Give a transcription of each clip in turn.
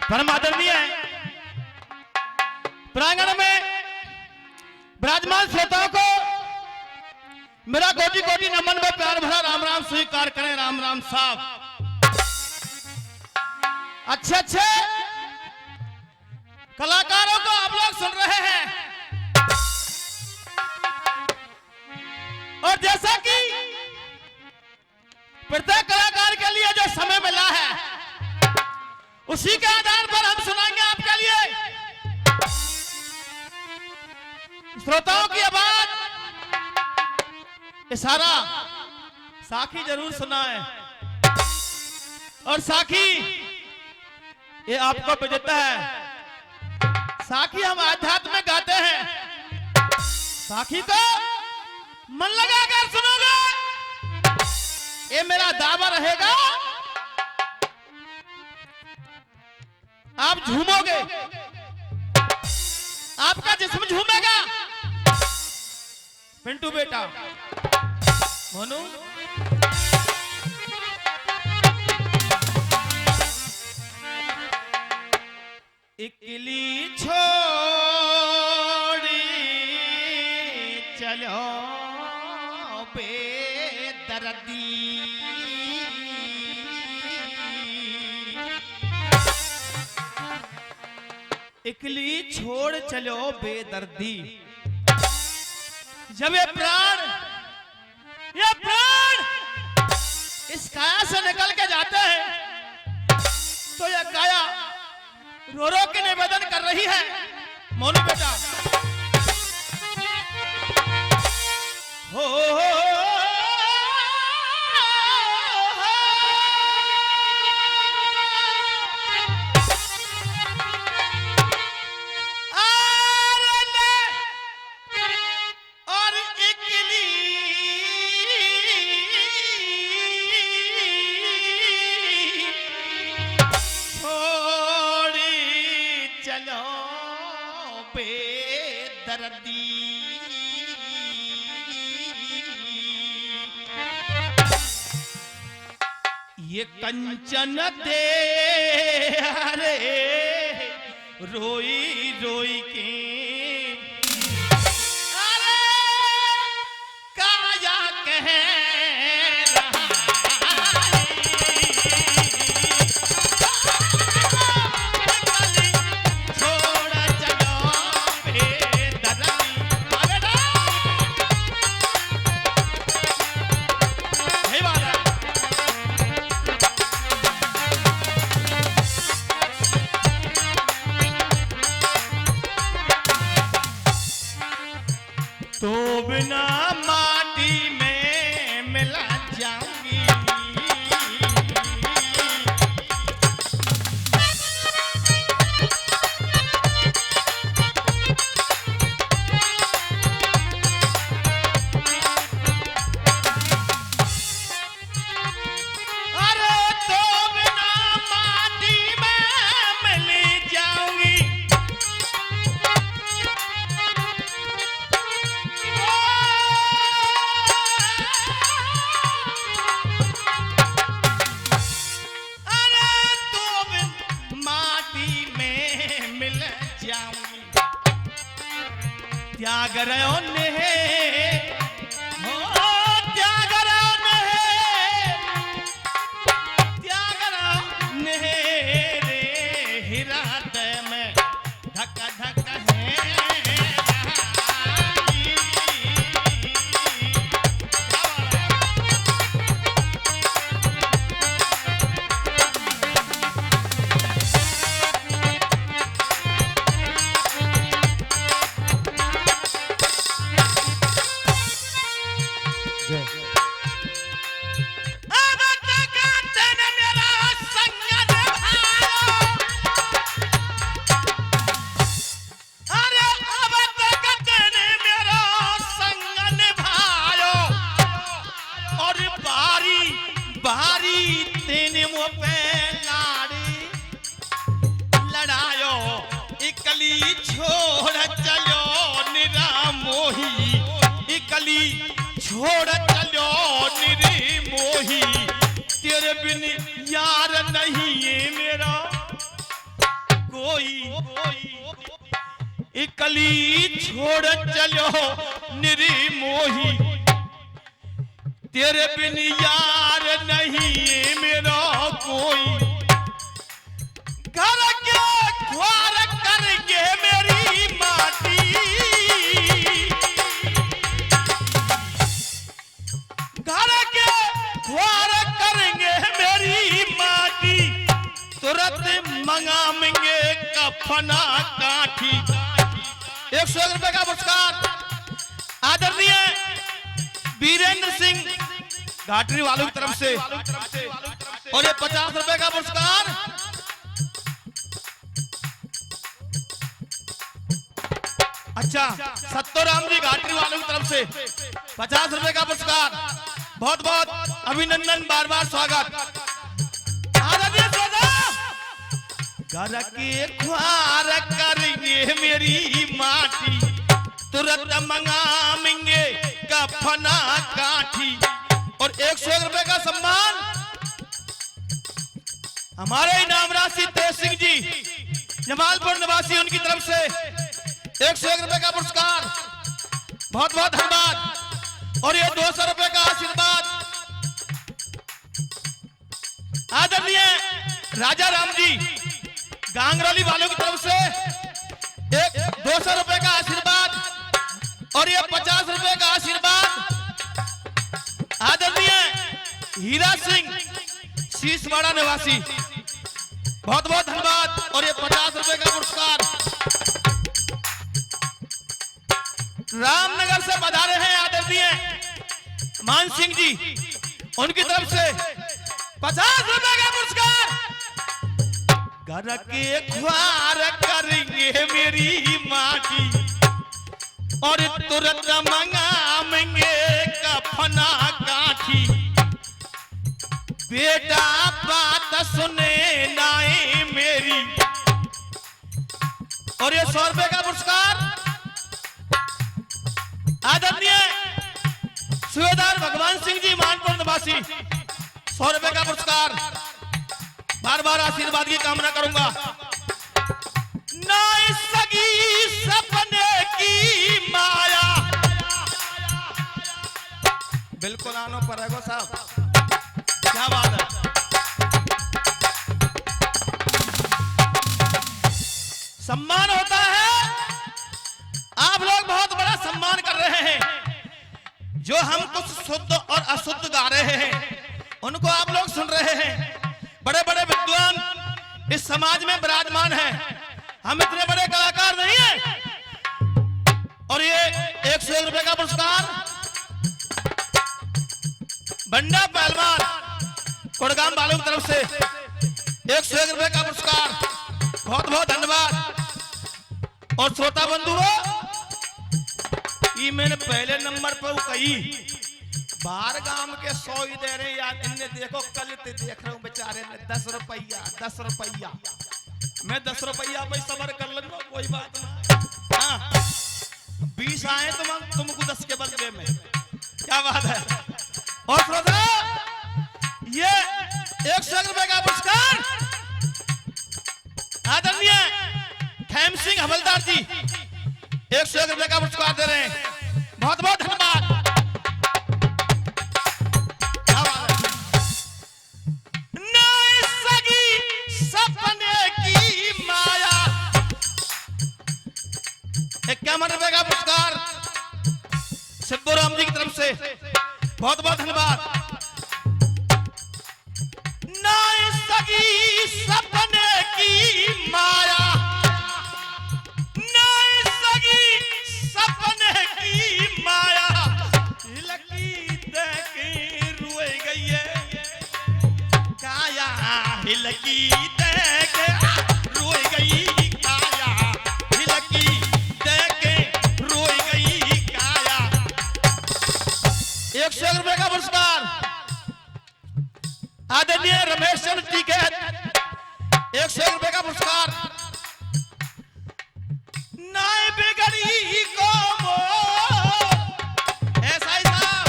परम आदरणीय प्रांगण में विराजमान श्रोताओं को मेरा कोटि कोटि नमन में प्यार भरा राम राम स्वीकार करें। राम राम साहब। अच्छे अच्छे कलाकारों को आप लोग सुन रहे हैं और जैसा कि प्रत्येक कलाकार के लिए जो समय मिला है उसी के आधार पर हम सुनाएंगे आपके लिए श्रोताओं की आवाज। इशारा साखी जरूर सुनाए और साखी ये आपको बजाता है। साखी हम आध्यात्म में गाते हैं। साखी को मन लगाकर सुनोगे ये मेरा दावा रहेगा, आप झूमोगे, आपका जिस्म झूमेगा। पिंटू बेटा मोनू इकली छोड़ी चलो बेदर्दी, इकली छोड़ चलो बेदर्दी। जब ये प्राण इस काया से निकल के जाते हैं तो यह काया रो रो के निवेदन कर रही है। मोनू बेटा हो ये कंचन दे अरे रोई रोई के अरे काया कह तो बिना माटी में मिला जाऊंगी। अरे तो बिना माटी में मिल जाऊंगी। त्याग रहो ने त्याग रहो ने रे हृदय में धक धक है। कली छोड़ चलो निरी मोही, तेरे बिन यार नहीं मेरा कोई। घर के ख्वार करके मेरी माटी, घर के ख्वार करेंगे मेरी माटी, तुरंत मंगाएंगे कफना काठी। 101 रुपए का पुरस्कार आदरणीय वीरेंद्र सिंह घाटरी वालों की तरफ से, और ये 50 रुपए का पुरस्कार अच्छा सत्तोराम जी घाटरी वालों की तरफ से 50 रुपए का पुरस्कार। बहुत बहुत अभिनंदन, बार बार स्वागत। घर के ख्वार करेंगे मेरी माटी, तुरंत मंगाएंगे कफना काठी। और 101 रुपए का सम्मान हमारे इनाम राशि तेज सिंह जी जमालपुर निवासी, उनकी तरफ से 101 रुपए का पुरस्कार। बहुत बहुत धन्यवाद। और ये 200 रुपए का आशीर्वाद आदरणीय राजा राम जी गांगरौली वालों की तरफ से 200 रुपए का आशीर्वाद, और ये 50 रुपए का आशीर्वाद आदरणीय हीरा सिंह शीशवाड़ा निवासी, बहुत बहुत धन्यवाद। और ये 50 रुपए का पुरस्कार रामनगर से पधारे हैं आदरणीय मान सिंह जी, उनकी तरफ से 50 रुपए का पुरस्कार। घर के ख्वार करेंगे मेरी माटी, और तुरंत मंगाएंगे कफना काठी। बेटा बात सुने नाए मेरी, और ये 100 रुपए का पुरस्कार आदरणीय सूबेदार भगवान सिंह जी मानपुर निवासी, 100 रुपए का पुरस्कार। बार बार आशीर्वाद की कामना करूंगा। नाई सगी सपने की माया, बिल्कुल आनो पड़ेगा साहब, क्या बात है। सम्मान होता है, आप लोग बहुत बड़ा सम्मान कर रहे हैं। जो हम कुछ शुद्ध और अशुद्ध गा रहे हैं उनको आप लोग सुन रहे हैं। बड़े बड़े विद्वान इस समाज में विराजमान हैं, हम इतने बड़े कलाकार नहीं हैं। और ये 101 रुपए का पुरस्कार बंडा पहलवान कोड़गाम वालों की तरफ से 101 रुपए का पुरस्कार। बहुत बहुत धन्यवाद। और श्रोता बंधुओं, ये मैंने पहले नंबर पर कही बाहर गांव के 100 ही दे रहे यार। इन्हें देखो कल देख रहा हूँ बेचारे ने 10 रुपया। मैं 10 रुपया पे सबर कर लूंगा, कोई बात नहीं। हाँ 20 आए तुमको 10 के बदले में, क्या बात है। और श्रोता, ये 101 रुपए का पुरस्कार आदरणीय खैम सिंह हवलदार जी 101 रुपए का पुरस्कार दे रहे हैं। बहुत बहुत धन्यवाद। ₹51 रुपए का पुरस्कार सिद्धूराम जी की तरफ से, बहुत बहुत धन्यवाद। नाई सगी सपने की माया, नाई सगी सपने की माया, हिलकी देख रोए गई है काया, हिलकी देख रोए गई काया, हिलकी देख रोए गई काया। 101 रुपए का पुरस्कार आदरणीय रमेश चंद्र जी के 101 रुपए का पुरस्कार। नाय बिगड़ी को ऐसा ही साहब,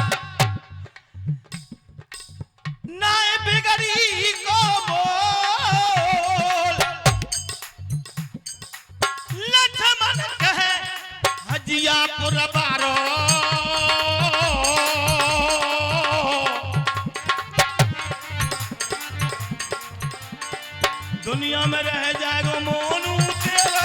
नाय बिगड़ी को लक्ष्मण कहे दुनिया में रह जाएगा मोनू तेरा।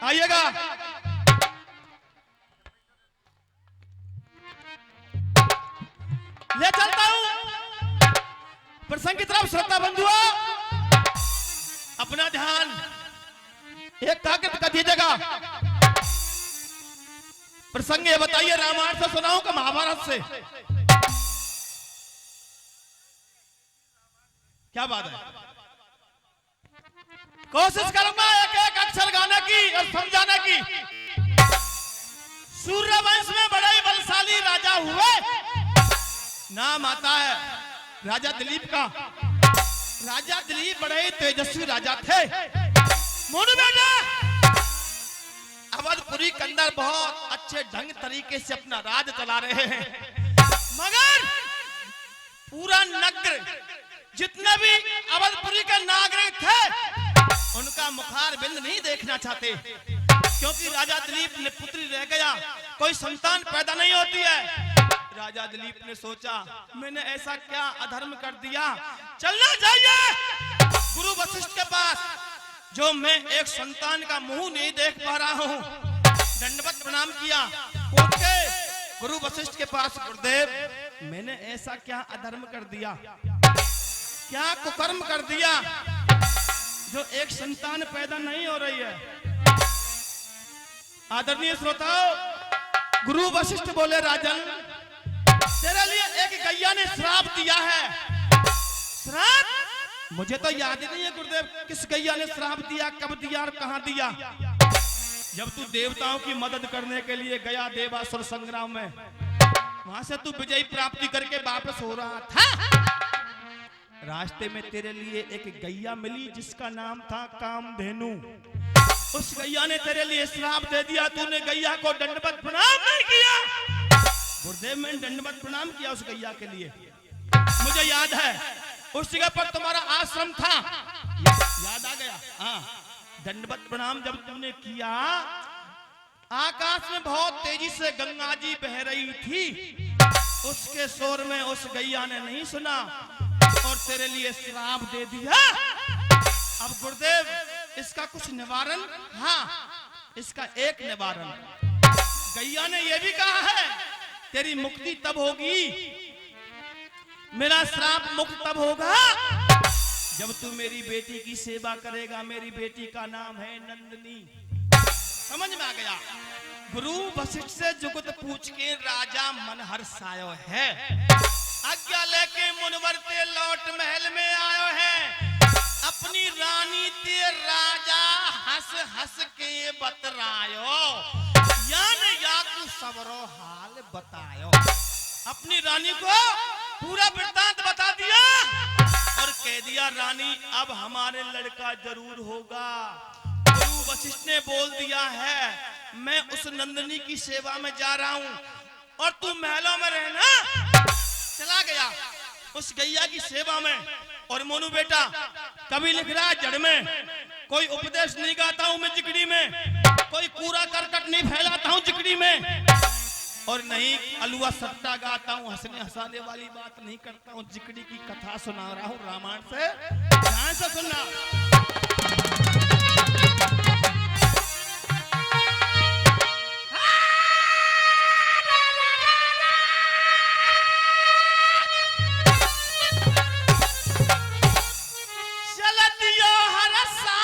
आइएगा। ले चलता हूं प्रसंग की तरफ। श्रोता बंधुओं, अपना ध्यान एक ताकत का दीजिएगा। प्रसंग ये बताइए, रामायण से सुनाऊं कि महाभारत से? क्या बात है? कोशिश करूंगा एक एक अक्षर गाने की और समझाने की। सूर्यवंश में बड़े बलशाली राजा हुए। नाम आता है राजा दिलीप का। राजा दिलीप बड़े तेजस्वी राजा थे। मोनू बेटा, अवधपुरी के अंदर बहुत अच्छे ढंग तरीके से अपना राज चला रहे हैं, मगर पूरा नगर, जितने भी अवधपुरी के नागरिक थे, उनका मुखार बिंद नहीं देखना चाहते, क्योंकि राजा दिलीप ने पुत्री रह गया, कोई संतान पैदा नहीं होती है। राजा दिलीप ने सोचा, मैंने ऐसा क्या अधर्म कर दिया, चलना चाहिए गुरु वशिष्ठ के पास, जो मैं एक संतान का मुंह नहीं देख पा रहा हूं। दंडवत प्रणाम किया, उठ के गुरु वशिष्ठ के पास, गुरुदेव मैंने ऐसा क्या अधर्म कर दिया, क्या कुकर्म कर दिया जो एक संतान पैदा नहीं हो रही है। आदरणीय श्रोताओ, गुरु वशिष्ठ बोले, राजन तेरे लिए एक गैया ने श्राप दिया है। श्राप? मुझे तो याद ही नहीं है गुरुदेव, किस गैया ने श्राप दिया, कब दिया और कहां दिया। जब तू देवताओं की मदद करने के लिए गया देवासुर संग्राम में, वहां से तू विजय प्राप्ति करके वापस हो रहा था, रास्ते में तेरे लिए एक गैया मिली जिसका नाम था कामधेनु। उस गैया ने तेरे लिए श्राप दे दिया, तूने गैया को दंडवत प्रणाम नहीं किया। गुरुदेव मैंने दंडवत प्रणाम किया उस गैया के लिए, मुझे याद है उस जगह पर तुम्हारा आश्रम था, याद आ गया। हाँ, दंडवत प्रणाम जब तुमने किया, आकाश में बहुत तेजी से गंगा जी बह रही थी, उसके शोर में उस गैया ने नहीं सुना और तेरे लिए श्राप दे दिया। अब गुरुदेव इसका कुछ निवारण? हाँ, इसका एक निवारण, गैया ने यह भी कहा है, तेरी मुक्ति तब होगी, मेरा श्राप मुक्त तब होगा जब तू मेरी बेटी की सेवा करेगा। मेरी बेटी का नाम है नंदिनी। समझ में आ गया? गुरु वशिष्ठ से जुगत पूछ के राजा मन हर्षायो है, आज्ञा लेके मुनवर ते लौट महल में आयो है। अपनी रानी ते राजा हंस हंस के बतरायो, यान याकू सबरो हाल बतायो। अपनी रानी को पूरा वृत्तांत बता दिया और कह दिया, रानी अब हमारे लड़का जरूर होगा। गुरु वशिष्ठ ने बोल दिया है, मैं उस नंदिनी की सेवा में जा रहा हूं और तू महलों में रहना। चला गया उस गैया की सेवा में। और मोनू बेटा, कभी लिख रहा है जड़ में, कोई उपदेश नहीं गाता हूं मैं जिकड़ी में, कोई कूड़ा करकट नहीं फैलाता हूं जिकड़ी में, और नहीं अलुआ सट्टा गाता हूं, हंसने हंसाने वाली बात नहीं करता हूं। जिकड़ी की कथा सुना रहा हूं रामायण से, ध्यान से सुनना। चल दियो हर सा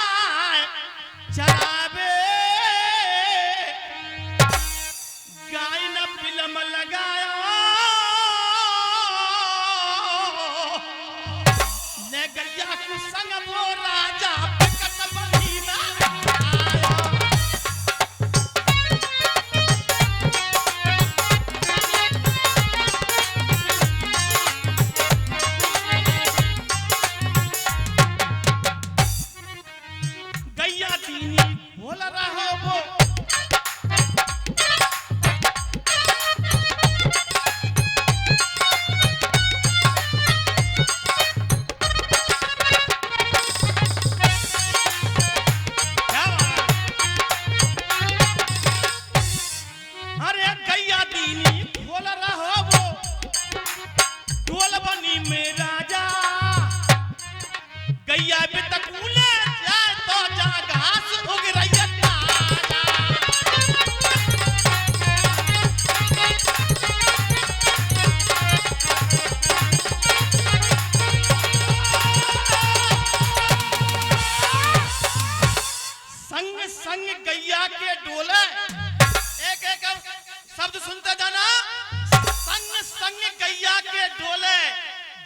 दीनी भोल रहो वो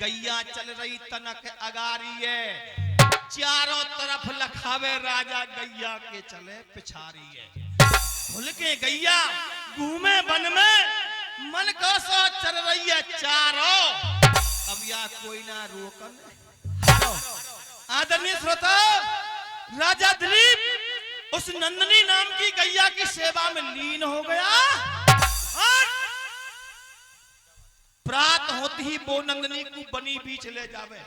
गैया चल रही तनक अगारिये चारों तरफ लखावे राजा गैया के चले पिछारिये खुल के गैया घूमे वन में मन को सो चल रही है चारों अब या कोई ना रोकन हारो। आदरणीय श्रोता राजा दिलीप उस नंदनी नाम की गैया की सेवा में लीन हो गया और प्रात होती ही वो नंदनी को बनी बीच ले जावे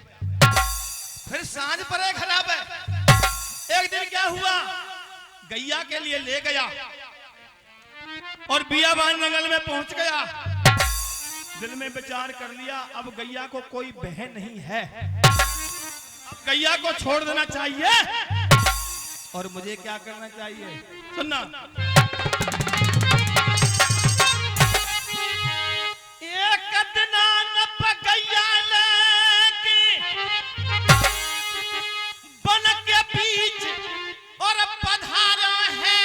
फिर सांझ परे खराब है। एक दिन क्या हुआ गैया के लिए ले गया और बियाबान जंगल में पहुंच गया। दिल में विचार कर लिया अब गैया को कोई बहन नहीं है, अब गैया को छोड़ देना चाहिए और मुझे क्या करना चाहिए सुनना। बन के बीच और पधारा है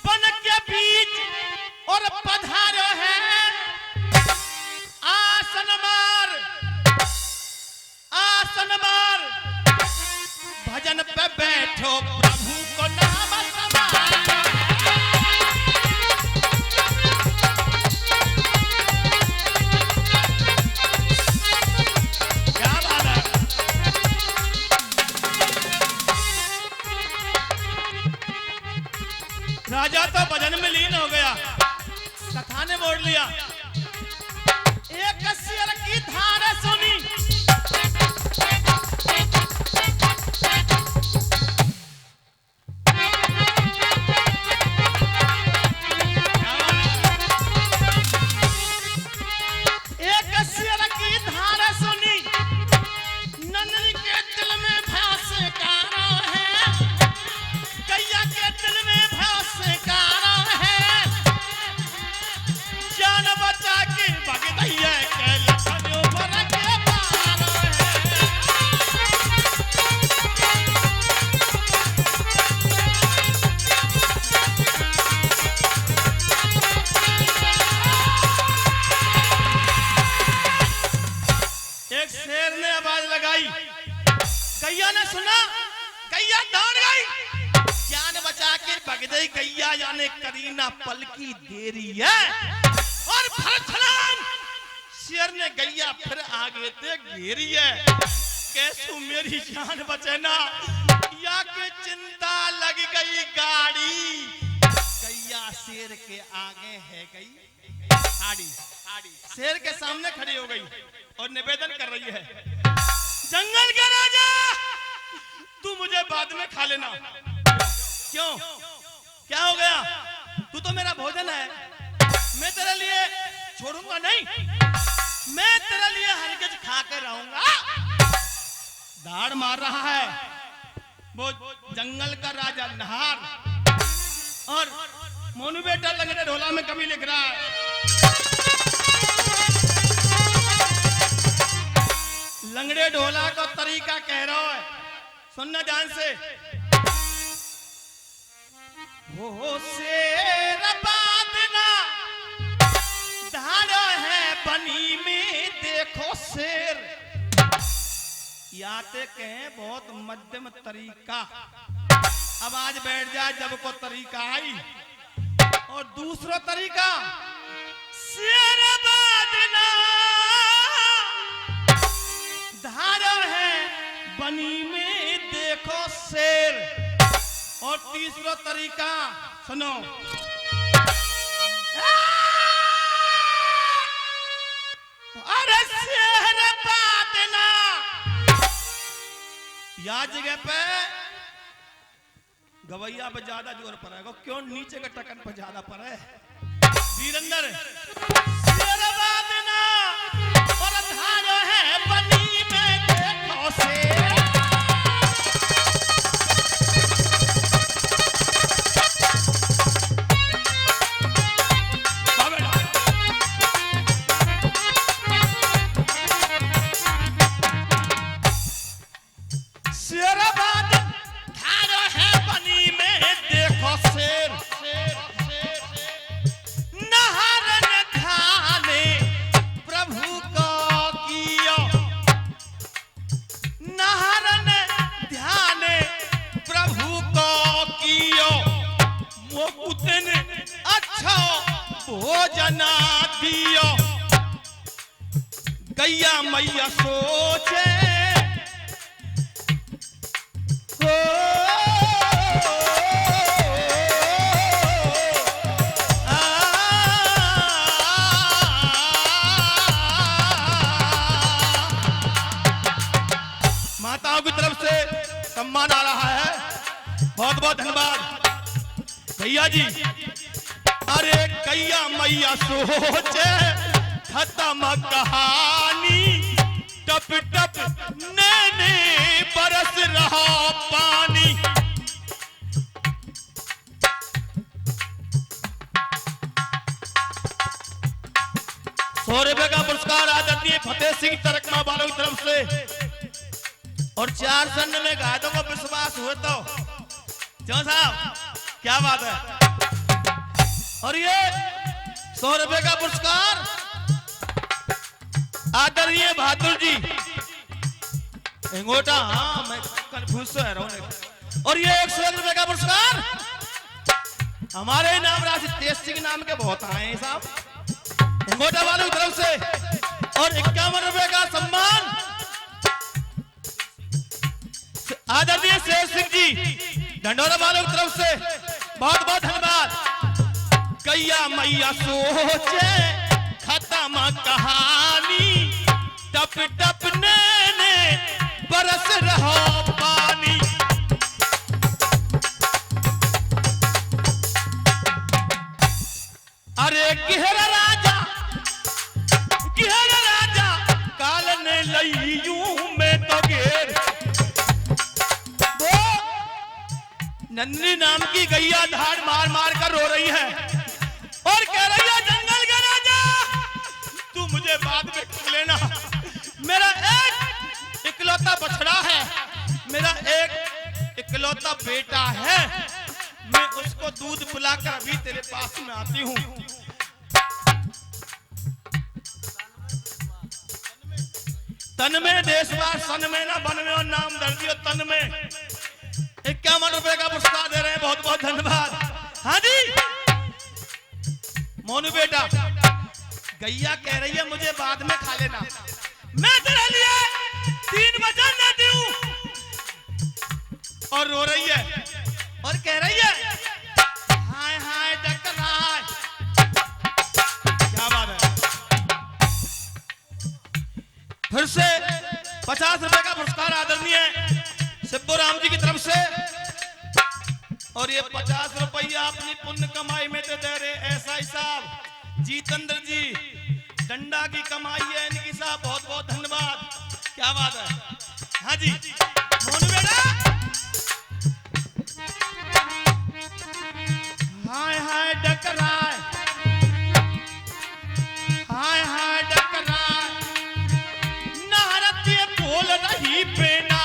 बन के बीच और पधारा है आसन मार भजन पे बैठो प्रभु को नाम समारो। राजा तो भजन में लीन हो गया, कथा ने मोड़ लिया। एक सिर की धार सुनी एक सिर की धार सुनी नंदनी के दिल में भैंस कारा है गैया के दिल में जान बचा के भग दैया के लखन ऊपर के पार एक शेर ने आवाज लगाई गैया ने सुना गैया दौड़ गई जान बचा के भग गई गैया यानी करीना पल की देरी है और शेर ने गैया फिर आगे ते घेरी है कैसू मेरी जान बचे ना या के चिंता लग गई गाड़ी गैया शेर के आगे है गई आड़ी शेर के सामने खड़ी हो गई और निवेदन कर रही है जंगल के राजा तू मुझे बाद में खा लेना। क्यों क्या हो गया तू तो मेरा भोजन है मैं तेरे लिए छोड़ूंगा नहीं मैं तेरे लिए हरगिज खा कर रहूंगा। दाढ़ मार रहा है वो जंगल का राजा नहार और मोनू बेटा लंगड़े ढोला में कभी लिख रहा है लंगड़े ढोला का तरीका कह रहा है सुनना ध्यान से। वो शेर बादना धारो है बनी में देखो शेर याते कहें बहुत मध्यम तरीका अब आज बैठ जाए जब को तरीका आई और दूसरा तरीका शेर बादना धारो है बनी में देखो और तीसरा तरीका सुनो। अरे शहर बादना या जगह पे गवैया पे ज्यादा जोर पड़ेगा, क्यों नीचे का टकन पे ज्यादा पड़े। वीरेंद्र शहर बादना और धारो है बनी में देखो से भोजना दियो। गैया मैया सोचे हो माताओं की तरफ से सम्मान आ रहा है, बहुत बहुत धन्यवाद भैया जी। अरे गैया मैया सोचे खत्म कहानी, टप टप नैने बरस रहा पानी। 100 रुपए का पुरस्कार आदरणीय फतेह सिंह तरकमा वालों की तरफ से, और 4 सन्न में घातों को विश्वास हुए तो क्यों साहब, क्या बात है। और ये 100 रुपए का पुरस्कार आदरणीय बहादुर जी अंगोटा, हाँ मैं कंफ्यूज तो है रहा हूं। और ये 101 रुपए का पुरस्कार हमारे नाम राशि तेज सिंह नाम के बहुत आए हैं साहब अंगोटा वालों की तरफ से। और 51 रुपए का सम्मान आदरणीय शेर सिंह जी ढंडोरा वालों की तरफ से, बहुत बहुत धन्यवाद। गैया मैया सोचे खत्म कहानी, टप टप नैने बरस रहा पानी। अरे गिहरा राजा काल ने लईयू में तो घेर। वो नंदनी नाम की गैया धाड़ मार मार कर रो रही है और कह रही है जंगल का राजा तू मुझे बाद में खा लेना, मेरा एक इकलौता बछड़ा है, मेरा एक इकलौता बेटा है, मैं उसको दूध पिलाकर अभी तेरे पास में आती हूँ। तन में देशवार सन में ना बन में, और नाम दर्द दियो तन में। 51 रुपए का पुरस्कार दे रहे हैं, बहुत बहुत धन्यवाद। हाँ जी मोनू बेटा, गैया कह रही है मुझे बाद में खा लेना, मैं तेरे लिए 3 वचन देती हूं, और रो रही है और कह रही है हाय हाय डॉक्टर हाय। क्या बात है। फिर से 50 रुपए का पुरस्कार आदरणीय सिब्बू राम जी की तरफ से, और ये 50 रुपया अपनी पुण्य कमाई में तो दे रहे ऐसा ही साहब जीतेंद्र जी, डंडा की कमाई है इनकी साहब, बहुत बहुत धन्यवाद। क्या बात है। हाँ जी मोनू बेटा, हाय हाय डकराए, हाय हाय डकराए, नारद बोल रही बेना,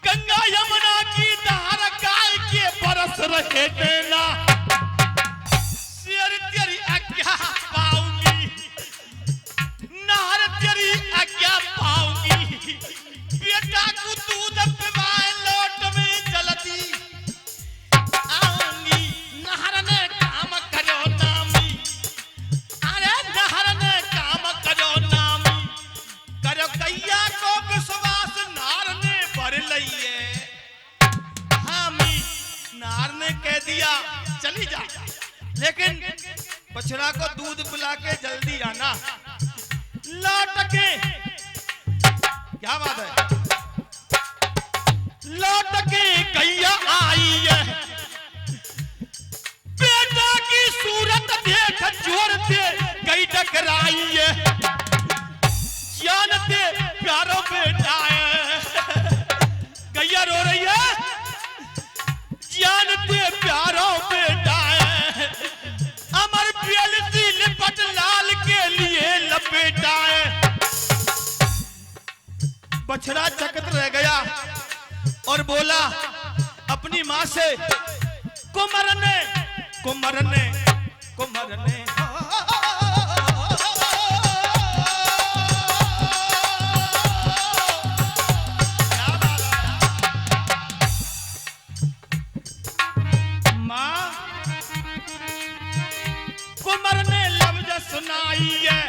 गंगा यमुना की धार गाय के बरस रहे बेना। शेर तेरी आज्ञा पाऊंगी, नार तेरी आज्ञा पाऊंगी, बेटा को दूध पिवाए लौट में जल्दी आऊंगी। नहर ने काम करो नामी, अरे नहर ने काम करो नामी, करो गैया को विश्वास नार ने भर लइए। दिया, चली जा, लेकिन बछड़ा को दूध पिला के जल्दी आना। लौट के, क्या बात है, लौट के गैया आई है, बेटा की सूरत देख जोर दे गई टकराई है, जानते प्यारो बेटा है, गैया रो रही है, जानते प्यारो बेटा है, अमर प्यालती लिपट लाल के लिए लपेटा है। बछड़ा चकित रह गया और बोला अपनी माँ से, कुमरने कुमरने कुमरने, माँ कुमर ने लफ्ज सुनाई है,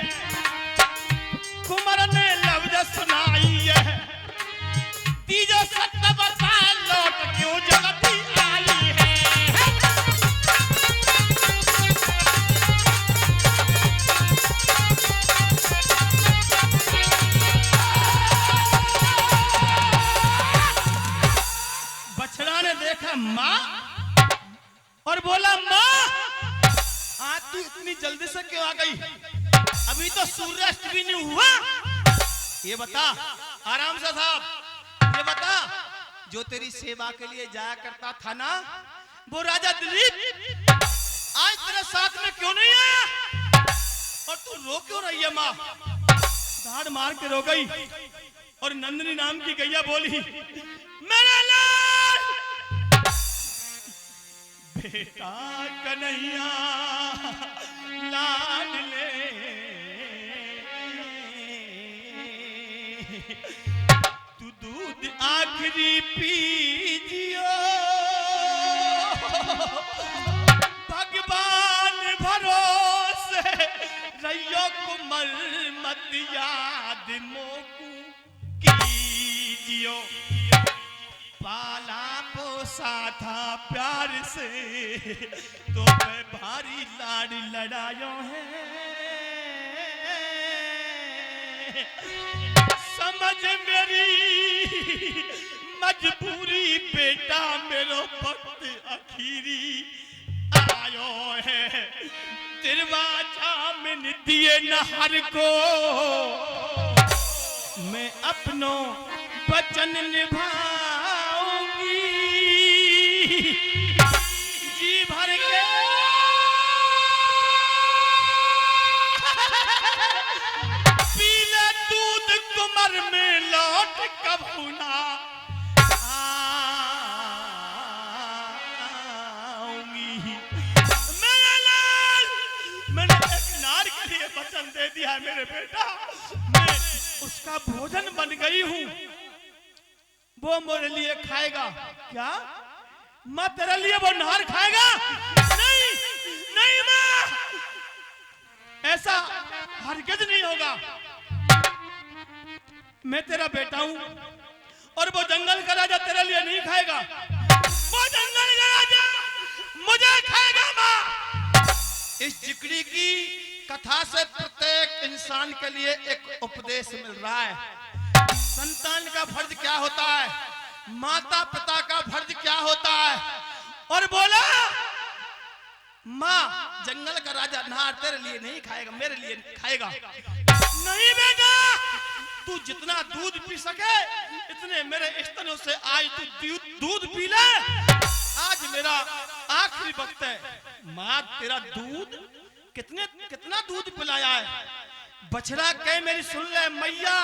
कुमर ने लफ्ज सुनाई है, तीजो सत्य बता लौट क्यों जगती आई है। बछड़ा ने देखा माँ और बोला माँ आज तू इतनी जल्दी से क्यों आ गई, अभी तो सूर्यास्त भी नहीं हुआ। ये बता आराम से साहब, ये बता जो तेरी सेवा के लिए जाया करता था ना वो राजा दिलीप आज तेरे साथ में क्यों नहीं आया, और तू रो क्यों रही है। माँ धाड़ मार के रो गई और नंदिनी नाम की गैया बोली, मेरा लाल बेटा कन्हैया लाडले, तू दूध आखिरी पीजियो, भगवान भरोसे रहियो, कुमर मत याद मोकू कीजियो, पाला पोसा था प्यार से तो मैं भारी लाड लड़ायो है, समझ मेरी मजबूरी बेटा मेरो वक्त आखिरी आयो है, दरवाजा में दिए नहर को मैं अपनो वचन निभाऊंगी, जी भर के पीले दूध कुमर में लौट कबू ना आऊंगी। मेरे लाल मैंने एक नार के लिए वचन दे दिया है मेरे बेटा, मैं उसका भोजन बन गई हूँ, वो मेरे लिए खाएगा। क्या माँ तेरे लिए वो नार खाएगा? नहीं नहीं माँ, ऐसा हरगिज नहीं होगा। मैं तेरा बेटा हूं और वो जंगल का राजा तेरे लिए नहीं खाएगा, वो जंगल का राजा मुझे खाएगा। माँ इस जिक्री की कथा से प्रत्येक इंसान के लिए एक उपदेश मिल रहा है। संतान का फर्ज क्या होता है, माता पिता का फर्ज क्या होता है। और बोला माँ जंगल का राजा नार तेरे लिए नहीं खाएगा, मेरे लिए खाएगा। नहीं बेटा, तू जितना दूध पी सके इतने मेरे स्तनों से आज तू दूध पी ले, आज मेरा आखिरी वक्त है। माँ तेरा दूध कितना दूध पिलाया है। बछड़ा कहे मेरी सुन ले मैया,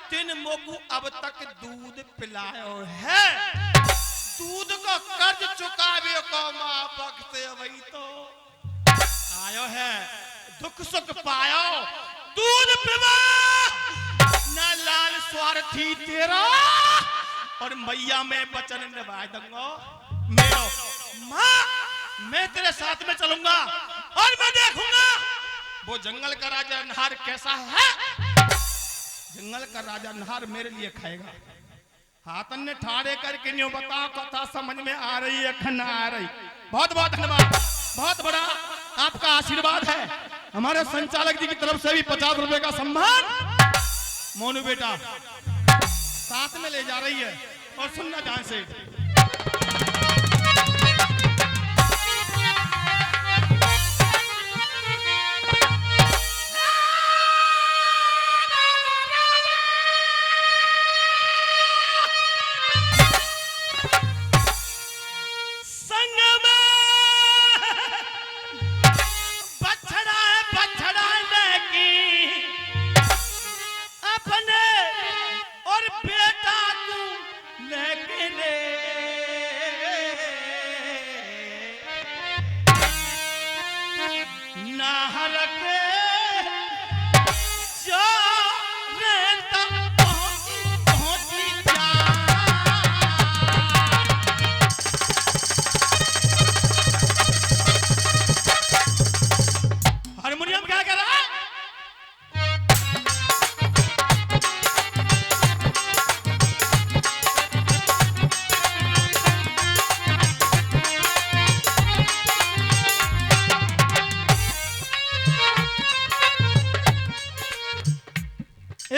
तीन मोकू अब तक दूध पिलायो है, दूध को कर्ज चुकावे को माँ वक्त वही तो आयो है, दुख सुख पायो दूध पिला ना लाल स्वार्थी तेरा, और मैया मैं वचन निभा दूंगा मेरो। माँ मैं तेरे साथ में चलूंगा और मैं देखूंगा वो जंगल का राजा नहार कैसा है। जंगल का राजा नहार मेरे लिए खाएगा। हाथन ने ठाड़े करके न्यों बता कथा समझ में आ रही है खना आ रही। बहुत बहुत धन्यवाद। बहुत बड़ा आपका आशीर्वाद है। हमारे संचालक जी की तरफ से भी 50 रुपए का सम्मान मोनू बेटा साथ में ले जा रही है। और सुनना ध्यान से,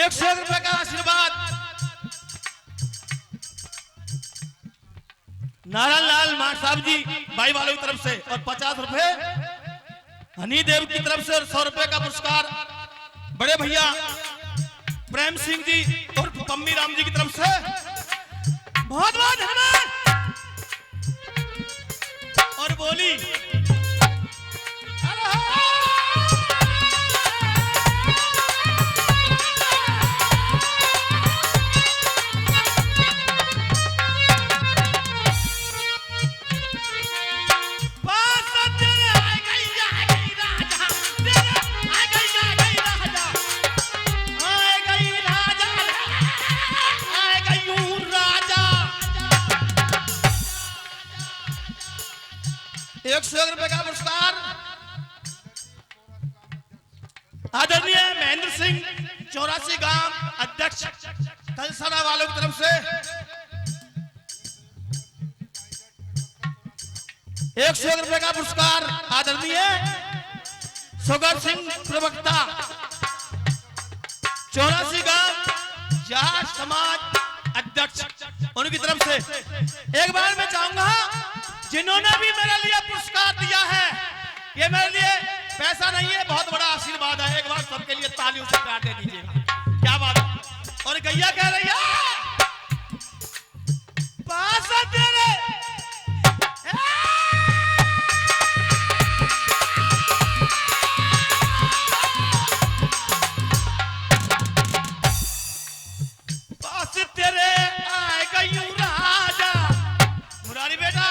₹100 का आशीर्वाद नारायण लाल मां साहब जी भाई वालों की तरफ से, और 50 रुपए हनी देव की तरफ से, और 100 रुपए का पुरस्कार बड़े भैया प्रेम सिंह जी और पम्मी राम जी की तरफ से। बहुत बहुत धन्यवाद। और बोली ₹100 का पुरस्कार आदरणीय महेंद्र सिंह 84 गांव अध्यक्ष कलसरा वालों की तरफ से। ₹100 का पुरस्कार आदरणीय सुगर सिंह प्रवक्ता 84 गांव जाट समाज अध्यक्ष, उनकी तरफ से। एक बार मैं चाहूंगा जिन्होंने भी मेरे लिए पुरस्कार दिया है, ये मेरे लिए पैसा नहीं है, बहुत बड़ा आशीर्वाद है। एक बार सबके लिए तालियों से प्यार दे दीजिएगा। क्या बात है। और गैया कह रही है पास तेरे पास तेरे आए गयू राजा मुरारी बेटा,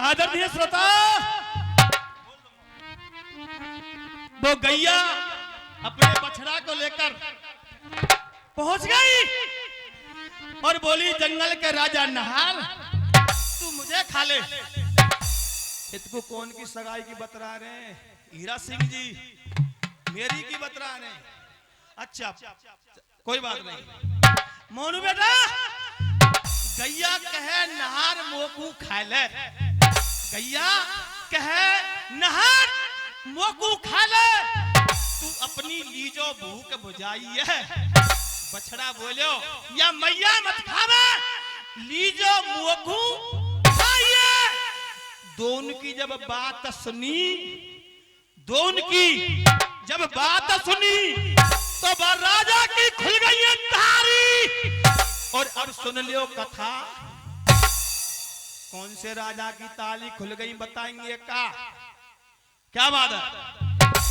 आदरणीय श्रोता, वो गैया अपने बछड़ा को लेकर पहुंच गई और बोली जंगल के राजा नहार तू मुझे खा ले। इतको कौन की सगाई की बतरा रहे? हीरा सिंह जी मेरी की बतरा रहे। अच्छा कोई बात नहीं। मोनू बेटा गैया कहे नहार मोकू खा ले, गैया कहे नहार मोकू खा ले, तू अपनी लीजो भूख बुझाई है। बछड़ा बोलो या मैया मत खावे, लीजो मोकू खाइए। दोन की जब बात सुनी, दोन की जब बात सुनी तो राजा की खुल गई है तारी। और अब सुन लियो कथा, कौन से राजा की ताली खुल गई बताएंगे क्या बात है।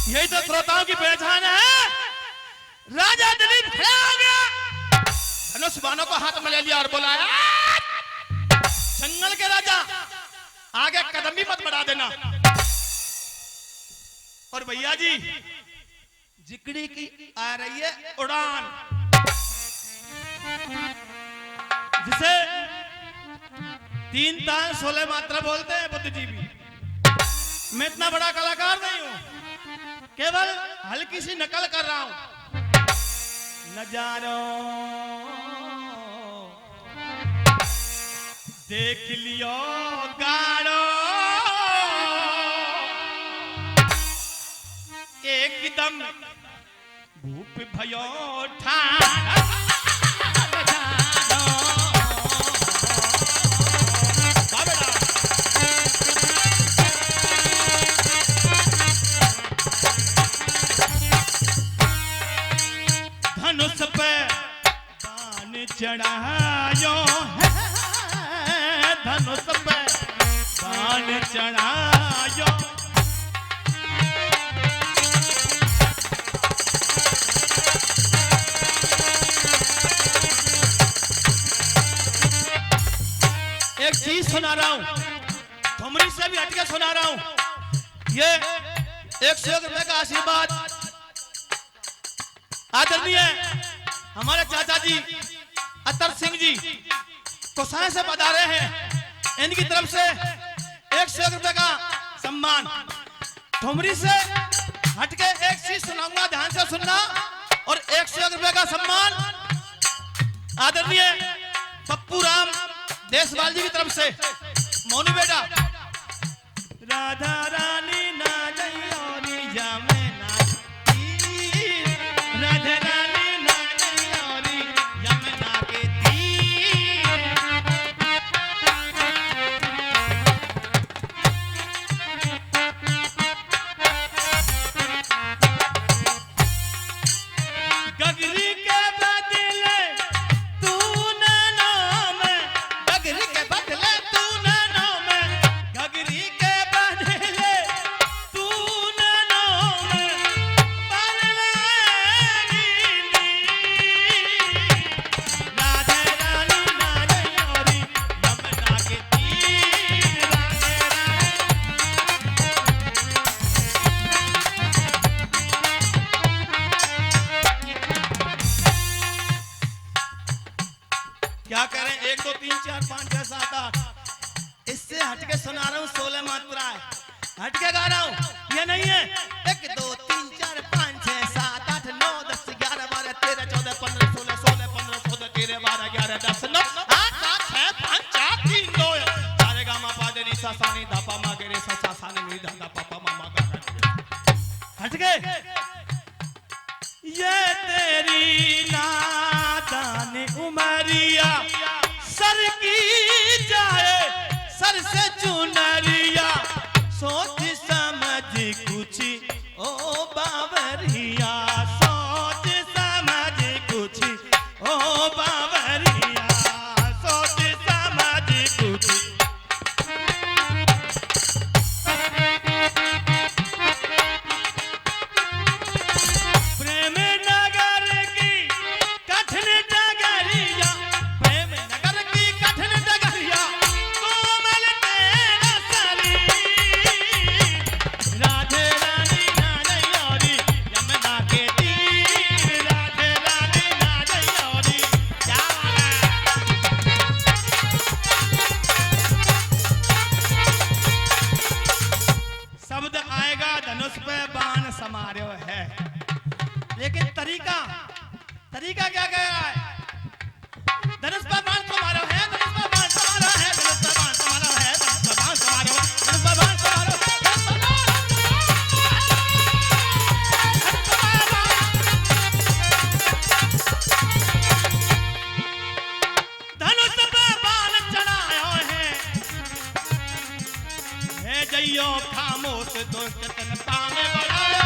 यही तो श्रोताओं की पहचान है। राजा दिलीप खड़ा हो गया, धनुष बाणों को हाथ में ले लिया और बुलाया, जंगल के राजा आगे कदम भी मत बढ़ा देना। और भैया जी जिकड़ी की आ रही है उड़ान, जिसे 3 तान 16 मात्रा बोलते हैं बुद्धिजीवी। मैं इतना बड़ा कलाकार नहीं हूं, केवल हल्की सी नकल कर रहा हूं। नजारों देख लियो गाड़ो, एकदम भूप भयो ठाड़। धनुष पे बाण चढ़ायो है, धनुष पे बाण चढ़ायो। एक चीज सुना रहा हूं, ठुमरी से भी हटके सुना रहा हूं। ये 101 रुपए का आशीर्वाद आदरणीय हमारे चाचा जी अतर सिंह जी कोसाए से पधारे हैं। इनकी तरफ से 101 रुपए का सम्मान। ठुमरी से हटके एक चीज सुनाऊंगा, ध्यान से सुनना। और 101 रुपए का सम्मान आदरणीय पप्पू राम देशवाल जी की तरफ से। मोनू बेटा, राधा रानी ना जयोरी यमुना, राधा रानी ना जयोरी यमुना के तीर। गगरी के बदले तू नाम, गगरी के बदले तू नाम, गगरी के बदले तू नाम बदलेगी। राधे रानी ना जयोरी यमुना के तीर, राधे क्या करें। 1 2 3 4 5 6 7 8 इससे हटके सुना रहा हूँ। 16 मात्रा है, हटके गा रहा हूँ। ये नहीं है 1 2 3 4 5 6 7 8 9 10 11 12 13 14 15 16 16 15 16 13 12 11 10 9 8 7 6 5 4 3 2 सारे गा मा पा दे नी सा सा नी धा पा मा गे रे सा सा सा नी धा धा पा पा मा मा गा गा। हटके ये तेरी नादान उमरिया सर की जाए सर से चुनरिया, सोच समझ कुछ ओ बावरिया, सोच समझ कुछ ओ बावरिया, सोच समझ कुछ। प्रेम नगर की कठिन डगरिया, प्रेम नगर की कठिन डगरिया, कोमल तेरा सर जइयो खामोश दोस्त तन पावे बढ़ायो।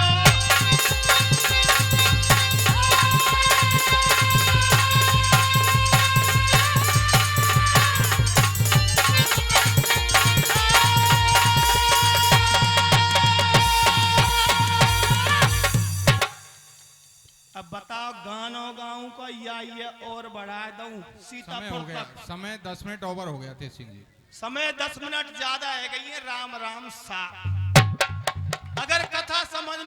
अब बताओ गानों गाऊं का या ये और बढ़ा दूं? समय हो गया, समय 10 मिनट ओवर हो गया थे सिंह जी। समय 10 मिनट ज्यादा है गई है। राम राम सा। अगर कथा समझ